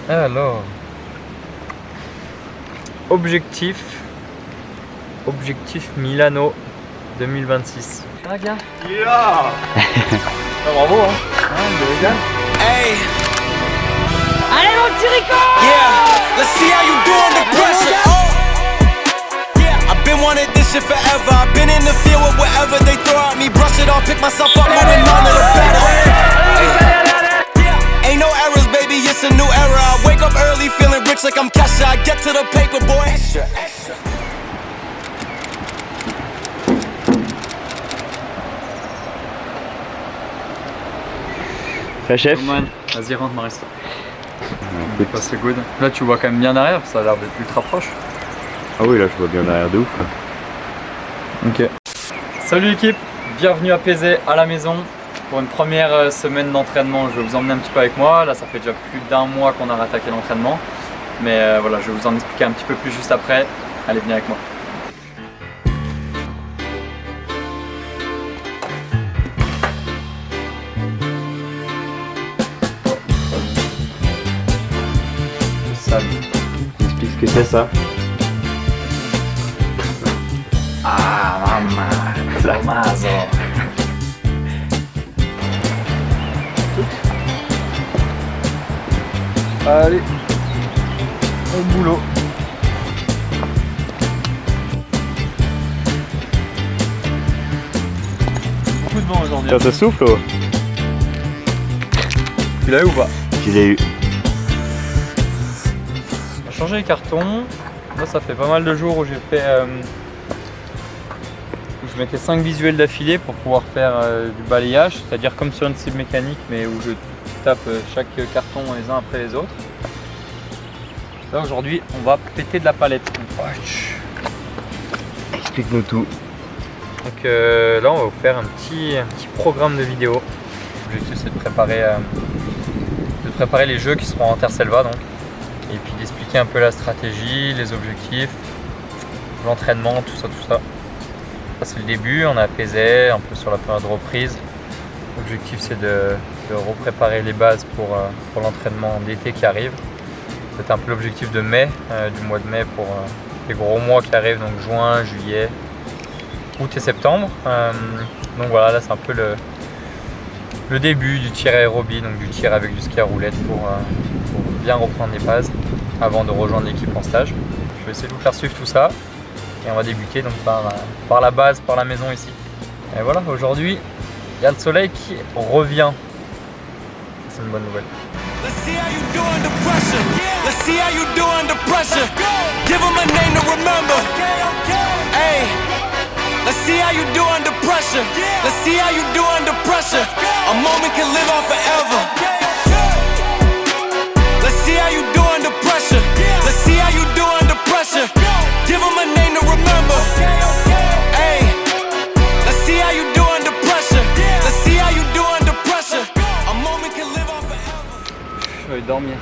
Alors, objectif Milano 2026. Ah gars. Yeah. Ah, bravo hein. Hey. Allez mon petit Rico. Yeah, let's see how you do under pressure. Yeah, I've been wanting this shit forever. I've been in the field with whatever they throw at me. Brush it off, pick myself up, moving on to the better. Yeah, ain't no errors, baby, it's a new era. I wake up early, feeling rich like I'm Kesha. I get to the paper, boy. Extra, extra. La chef. Vas-y rentre Maris. C'est good. Là tu vois quand même bien derrière, ça a l'air d'être ultra proche. Ah oui, là je vois bien derrière de ouf. Ok. Salut l'équipe, bienvenue à Pézé à la maison pour une première semaine d'entraînement. Je vais vous emmener un petit peu avec moi. Là ça fait déjà plus d'un mois qu'on a rattaqué l'entraînement. Mais voilà, je vais vous en expliquer un petit peu plus juste après. Allez, venez avec moi. Explique ce que c'est ça. Ah mamma, Tommaso. Allez, au boulot. Beaucoup de vent aujourd'hui. Tiens, ça souffle oh. Tu l'as eu ou pas? Je l'ai eu. On a changé les cartons. Moi ça fait pas mal de jours où j'ai fait où je mettais 5 visuels d'affilée pour pouvoir faire du balayage, c'est-à-dire comme sur une cible mécanique mais où je tape chaque carton les uns après les autres. Là aujourd'hui on va péter de la palette. Explique-nous tout. Donc là on va vous faire un petit programme de vidéo. L'objectif c'est de préparer les jeux qui seront en Terre Selva donc. Et puis d'expliquer un peu la stratégie, les objectifs, l'entraînement, tout ça. Ça c'est le début, on a apaisé un peu sur la période de reprise. L'objectif c'est de repréparer les bases pour l'entraînement d'été qui arrive. C'est un peu l'objectif de mai, du mois de mai pour les gros mois qui arrivent, donc juin, juillet, août et septembre. Donc voilà, là c'est un peu le début du tir aérobie, donc du tir avec du ski à roulette pour bien reprendre les bases avant de rejoindre l'équipe en stage. Je vais essayer de vous faire suivre tout ça et on va débuter donc par la base, par la maison ici. Et voilà, aujourd'hui il y a le soleil qui revient. C'est une bonne nouvelle. Let's see how you do under pressure. Let's see how you do under pressure. Give them a name to remember. Hey. Let's see how you do under pressure. Let's see how you do under pressure. A moment can live on forever. Let's see how you do under pressure. Let's see how you do under pressure. Give them a name to remember. Hey. Let's see how you do under pressure. Let's see how you do under pressure. A moment can live on forever. Je vais dormir.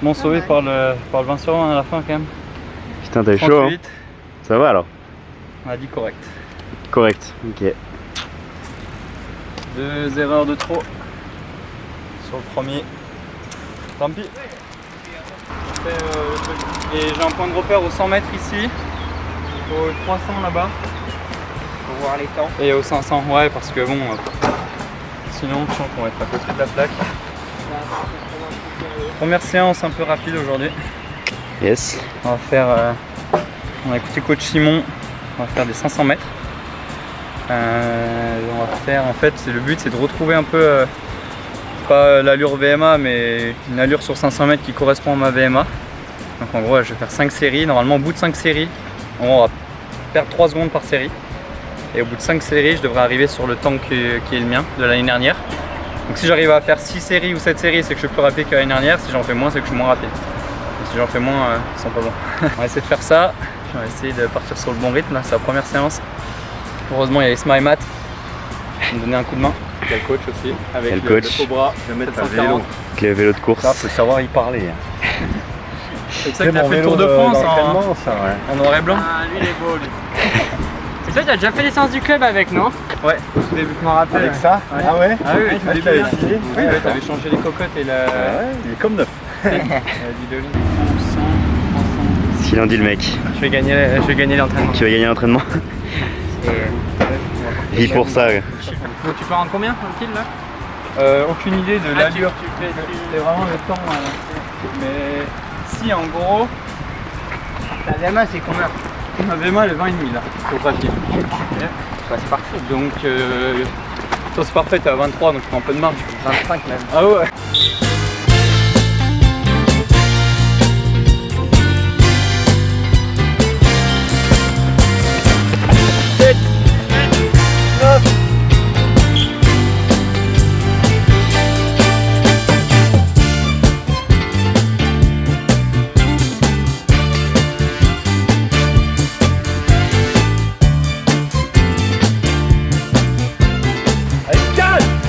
Bon, sauvé par le 20 sur 20 à la fin quand même. Putain, t'as chaud hein. Ça va alors? On a dit correct. Correct, ok. 2 erreurs de trop sur le premier. Tant pis. Et j'ai un point de repère au 100 mètres ici, au 300 là-bas. Pour voir les temps. Et au 500, ouais, parce que bon, sinon je sens qu'on va être à côté de la plaque. Première séance un peu rapide aujourd'hui. Yes. On va faire, on a écouté coach Simon, on va faire des 500 mètres. On va faire, en fait, le but c'est de retrouver un peu, pas l'allure VMA, mais une allure sur 500 mètres qui correspond à ma VMA. Donc en gros, je vais faire 5 séries. Normalement, au bout de 5 séries, on va perdre 3 secondes par série. Et au bout de 5 séries, je devrais arriver sur le temps qui est le mien de l'année dernière. Donc si j'arrive à faire 6 séries ou 7 séries, c'est que je suis plus rapide que l'année dernière. Si j'en fais moins, c'est que je suis moins rapide. Et si j'en fais moins, ils sont pas bons. On va essayer de faire ça. On va essayer de partir sur le bon rythme. Là, c'est la première séance. Heureusement, il y a Isma et Matt qui me donner un coup de main. Il y a le coach aussi. Avec le coach. Le Cobra. Je vais mettre un vélo. Avec le vélo de course. Ça, faut savoir y parler. C'est ça qu'il a fait le Tour de France en ça, ouais. noir et blanc. Ah, lui, il est beau, lui. Toi, t'as déjà fait les séances du club avec, non? Ouais, au début je m'en rappelle. Avec ça? Ouais. Ah ouais? Ah oui, tout Ah, début. t'avais Hein. essayé? Oui, ouais, t'avais changé les cocottes et la... Ouais, il est comme neuf. Ce qu'il en dit le mec. Je vais gagner l'entraînement. Tu vas gagner l'entraînement. Vis pour ça. Ouais. Donc, tu peux rendre combien au kill là? Aucune idée de l'allure. C'est vraiment le temps. Mais si en gros, Ta VMA, c'est combien? ma VMA elle est 20,5 là, au papier. Bah, c'est parfait. Donc, toi c'est parfait, t'es à 23 donc je prends un peu de marge. 25 même. Ah ouais.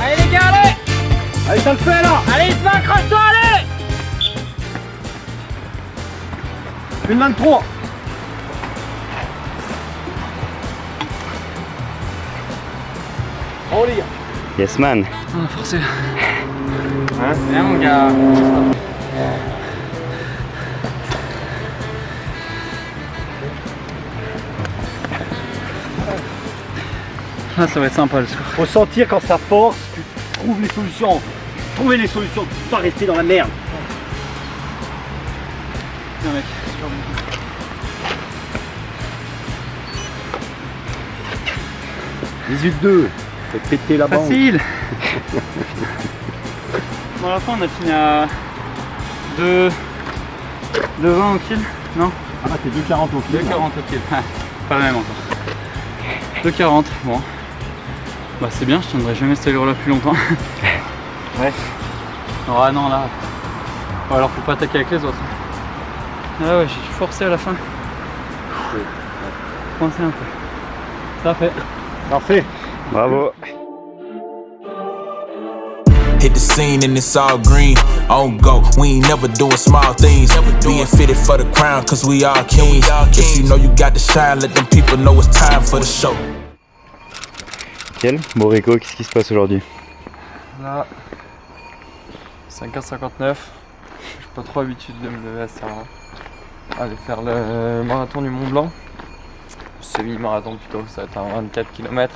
Allez les gars, allez! Allez, ça le fait là! Allez, Isma, accroche-toi, allez! Une 23! Oh les gars! Yes man. On a forcé. Viens mon gars. Ah, ça va être sympa le soir. Faut sentir quand ça force, tu trouves les solutions. Trouver les solutions, pas rester dans la merde. Tiens mec. 18-2, fait péter la banque. Facile. Bon, à la fin on a fini à 2,20 au kill. Non, Ah, t'es 2,40 au pied. 2,40 au kill. Pas le même encore. 2,40, bon. Bah c'est bien, je tiendrai jamais cette allure là plus longtemps. Ouais. Ah non là. Bon, alors faut pas attaquer avec les autres. Ah ouais, j'ai dû forcer à la fin. Coincé un peu. Ça fait. Parfait. Bravo. Hit the scene and it's all green. On go, we ain't never doing small things. Being fitted for the crown, cause we all kings. If you know you got to shine, let them people know it's time for the show. Quel bon Rico, qu'est-ce qui se passe aujourd'hui? Là, 5h59. J'ai pas trop l'habitude de me lever à ça. Aller faire le marathon du Mont Blanc. Semi-marathon plutôt, ça va être un 24 km.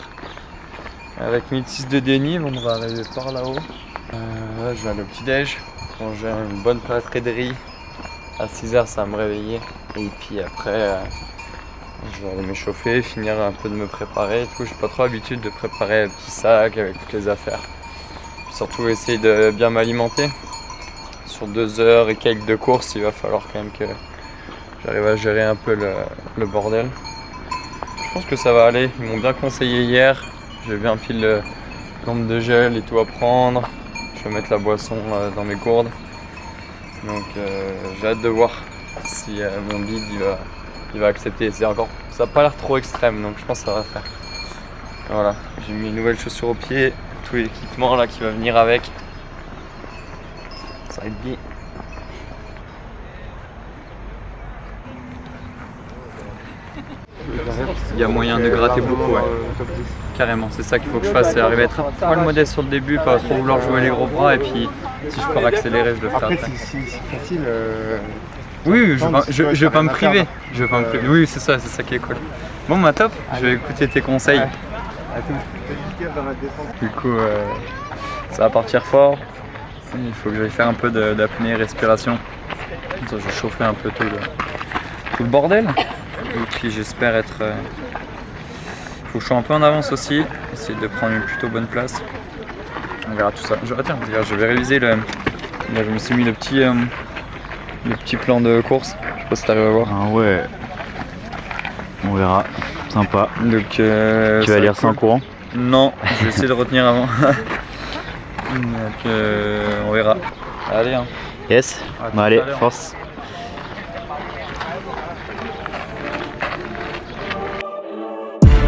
Avec 1006 de dénivelé, on va arriver par là-haut. Là, je vais aller au petit-déj, manger une bonne plâtrée de riz. À 6h, ça va me réveiller. Et puis après, je vais aller m'échauffer, finir un peu de me préparer et tout. J'ai pas trop l'habitude de préparer un petit sac avec toutes les affaires. Puis surtout essayer de bien m'alimenter. Sur 2 heures et quelques de course, il va falloir quand même que j'arrive à gérer un peu le bordel. Je pense que ça va aller. Ils m'ont bien conseillé hier. J'ai bien pile le nombre de gel et tout à prendre. Je vais mettre la boisson dans mes gourdes. Donc j'ai hâte de voir si mon guide il va accepter. Ça n'a pas l'air trop extrême, donc je pense que ça va faire. Voilà, j'ai mis une nouvelle chaussure au pied, tout l'équipement là qui va venir avec. Ça va être bien. Il y a moyen de gratter beaucoup, ouais. Carrément, c'est ça qu'il faut que je fasse, c'est arriver à être un poil modeste sur le début, pas trop vouloir jouer les gros bras et puis si je peux accélérer, je le ferai après. C'est facile. Oui, je vais pas me priver. Je vais pas me priver. Oui, c'est ça qui est cool. Bon, bah top, je vais écouter tes conseils. Du coup, ça va partir fort. Il faut que j'aille faire un peu d'apnée, respiration. Je vais chauffer un peu tout le bordel. Et puis j'espère être... faut que je sois un peu en avance aussi. Essayer de prendre une plutôt bonne place. On verra tout ça. Je vais réviser le... Là, je me suis mis le petit plan de course. Je sais pas si t'arrives à voir. Ah ouais. On verra. Sympa. Donc, tu vas lire ça en courant? Non, je vais essayer de retenir avant. Donc on verra. Allez hein. Yes. Bah allez, force.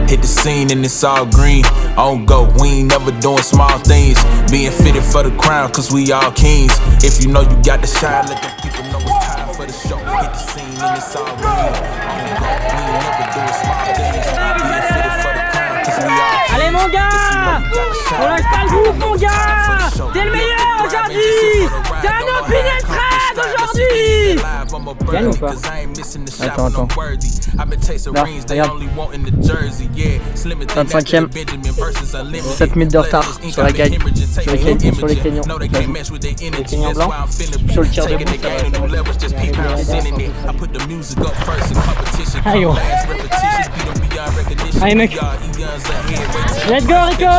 Hit the scene and it's all green. On go, we ain't never doing small things. Being fitted for the crown, cause we all kings. If you know you got to shine, let the people know it's time for the show. Hit the scene and it's all green. On go, we ain't never doing small things. Being fitted for mon gars! On lâche pas le groupe, mon gars! T'es le meilleur aujourd'hui! T'es un opinion trade aujourd'hui! Gagne ou pas? Attends. Là, regarde. 25ème. 7 minutes de retard sur la gagne. Sur les Kenyans. Les Kenyans blancs. Sur le tir de but. Allez, gros. Allez, mec. Let's go, Rico!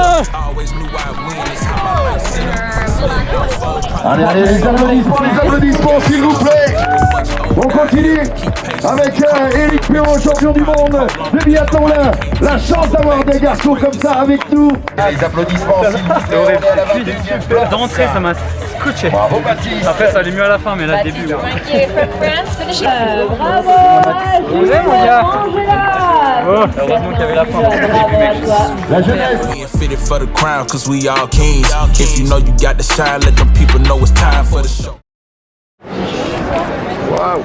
Allez, les applaudissements s'il vous plaît. On continue avec Eric Perrault, champion du monde de biathlon là. La chance d'avoir des garçons comme ça avec nous. Les applaudissements s'il vous plaît. D'entrée, ça m'a scotché. Bravo Baptiste. Après, ça allait mieux à la fin, mais là, le début. Bravo! Vous aimez, mon gars? Heureusement qu'il y avait la fin. La jeunesse. Fitted for the crown, cause we all kings. If you know you got the shine, let them people know it's time for the show. Waouh.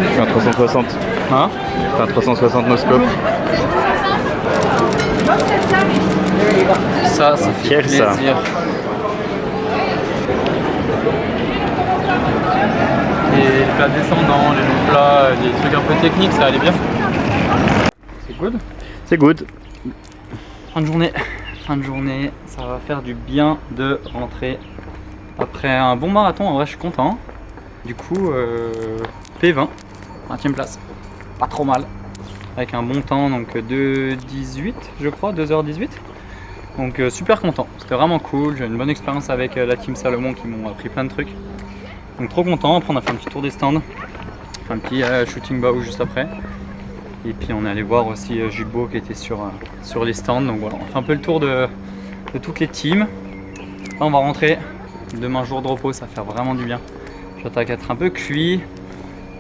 Je fais un 360. Hein? Je fais un 360 no scope. Ça fait Quel plaisir. ça. Les plats descendants, les longs plats, les trucs un peu techniques, ça allait bien. C'est good. C'est good. Fin de journée, ça va faire du bien de rentrer. Après un bon marathon, en vrai je suis content. Du coup, P20, 20ème place, pas trop mal. Avec un bon temps, donc 2h18 je crois, 2h18. Donc super content, c'était vraiment cool, j'ai eu une bonne expérience avec la team Salomon qui m'ont appris plein de trucs. Donc trop content, après on a fait un petit tour des stands, un petit shooting bow juste après. Et puis on est allé voir aussi Jules Beau qui était sur les stands, donc voilà, on fait un peu le tour de toutes les teams. Là on va rentrer, demain jour de repos, ça va faire vraiment du bien. J'attaque à être un peu cuit.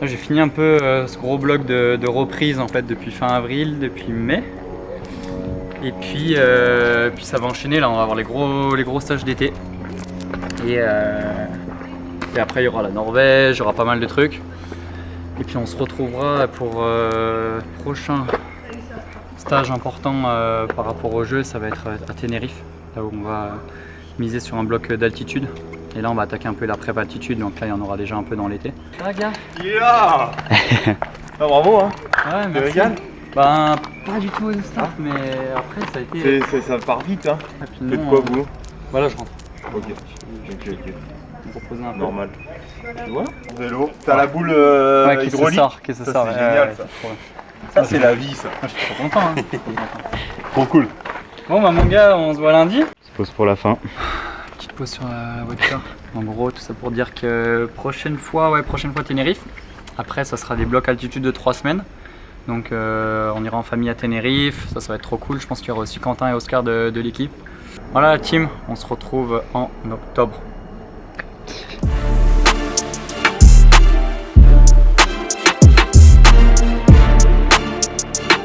Là j'ai fini un peu ce gros bloc de reprise en fait depuis fin avril, depuis mai. Et puis ça va enchaîner, là on va avoir les gros stages d'été. Et après il y aura la Norvège, il y aura pas mal de trucs. Et puis on se retrouvera pour prochain stage important par rapport au jeu, ça va être à Tenerife, là où on va miser sur un bloc d'altitude. Et là on va attaquer un peu la prépa altitude, donc là il y en aura déjà un peu dans l'été. Ah gars, Yeah. Ah, bravo hein. ouais, Tu merci. régales? Ben pas du tout au start, mais après ça a été... Ça part vite hein. rapidement, Faites quoi vous? Voilà, je rentre. Ok. Je vais proposer un peu. Normal. Tu vois? Vélo. T'as la boule Ouais, qui se hydraulique. sort, qui se Ça, sort. c'est génial, ça. c'est trop bien. Ça c'est la vie ça. Moi je suis trop content. Hein. Trop cool. Bon bah mon gars, on se voit lundi. Se pose pour la fin. Petite pause sur la voiture. En gros, tout ça pour dire que prochaine fois Tenerife. Après, ça sera des blocs altitude de 3 semaines. Donc on ira en famille à Tenerife, ça va être trop cool. Je pense qu'il y aura aussi Quentin et Oscar de l'équipe. Voilà la team, on se retrouve en octobre.